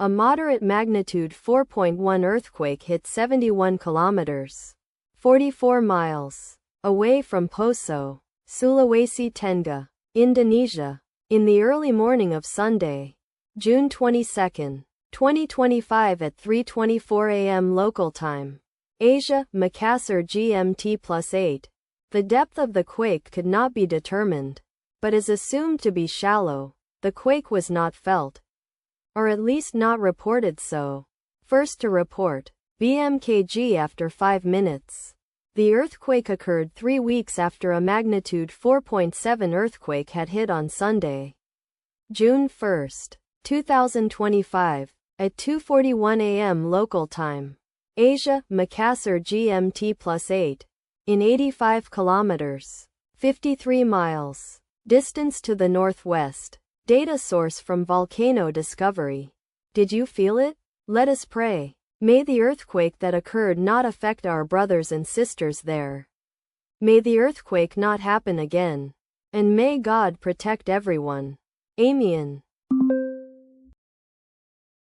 A moderate magnitude 4.1 earthquake hit 71 kilometers, 44 miles, away from Poso, Sulawesi Tengah, Indonesia, in the early morning of Sunday, June 22, 2025 at 3:24 a.m. local time. Asia, Makassar GMT+8. The depth of the quake could not be determined, but is assumed to be shallow. The quake was not felt, or at least not reported so. First to report, BMKG after 5 minutes. The earthquake occurred 3 weeks after a magnitude 4.7 earthquake had hit on Sunday, June 1, 2025, at 2:41 a.m. local time. Asia, Makassar GMT+8. In 85 kilometers, 53 miles, distance to the northwest. Data source from Volcano Discovery. Did you feel it? Let us pray. May the earthquake that occurred not affect our brothers and sisters there. May the earthquake not happen again. And may God protect everyone. Amen.